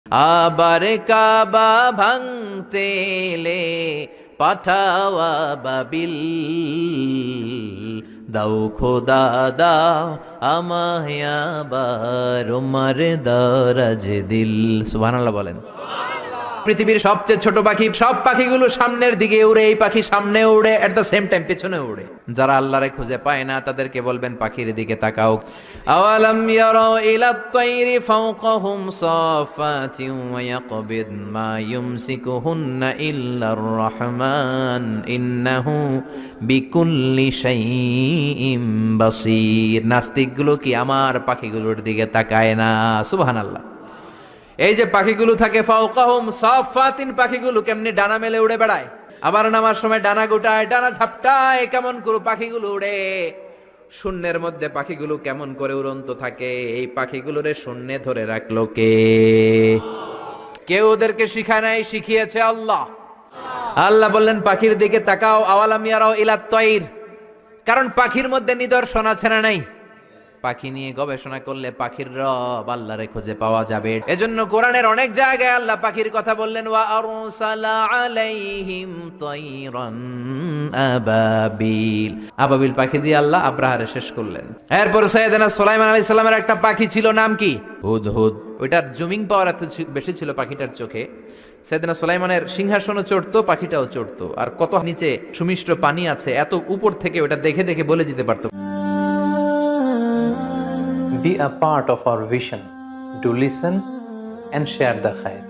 আবার কাবা ভাঙতে এলে পাঠাওয়া বাবিল, দাও খোদা দাও আমায় আবার উমার দরাজ দিল। সুবহানাল্লাহ বলেন। পৃথিবীর সবচেয়ে ছোট পাখি, সব পাখিগুলো সামনের দিকে উড়ে, এই পাখি সামনে উড়ে, এট দ্য সেম টাইম পেছনে উড়ে। যারা আল্লাহরে খুঁজে পায় না তাদেরকে বলবেন পাখির দিকে তাকাও। আওয়ালাম ইয়ারাউ ইলাত তায়রি ফাওকাহুম সাফাতিন ওয়া ইয়াকবিদ মা ইউমসিকুহুন্না ইল্লার রহমান ইন্নাহু বিকুল্লি শাইইন বাসীর। নাস্তিকগুলো কি আমার পাখিগুলোর দিকে তাকায় না? সুবহানাল্লাহ। এই যে পাখিগুলো থাকে ফাওকাহুম সাফাতিন, পাখিগুলো কেমনি ডানা মেলে উড়ে বেড়ায়, আবার নামার সময় ডানা গোটায়, ডানা ঝাপটায়, কেমন করে পাখিগুলো উড়ে। শূন্যের মধ্যে পাখিগুলো কেমন করে উড়ন্ত থাকে, এই পাখিগুলোরে শূন্যে ধরে রাখলো কে? কেউ ওদেরকে শিখায় নাই, শিখিয়েছে আল্লাহ। আল্লাহ বললেন পাখির দিকে তাকাও। আওয়ালাম ইয়ারাউ ইলাত তায়র, কারণ পাখির মধ্যে নিদর্শন আছে না নাই? পাখি নিয়ে গবেষণা করলে পাখির রব আল্লাহরে খুঁজে পাওয়া যাবে। এজন্য কোরআনের অনেক জায়গায় আল্লাহ পাখির কথা বললেন, ওয়া আরসালা আলাইহিম তায়রান আবাবিল। আবাবিল পাখি দিয়ে আল্লাহ আব্রাহারে শেষ করলেন। এরপর সাইয়েদনা সুলাইমান আলাইহিস সালামের একটা পাখি ছিল, নাম কি? হুদহুদ। ওইটার জুমিং পাওয়ার এত বেশি ছিল পাখিটার চোখে, সাইয়েদনা সুলাইমানের সিংহাসনও চড়তো, পাখিটাও চড়তো। আর কত নিচে সুমিষ্ট পানি আছে, এত উপর থেকে ওটা দেখে দেখে বলে দিতে পারতো। Be a part of our vision. Do listen and share the khair.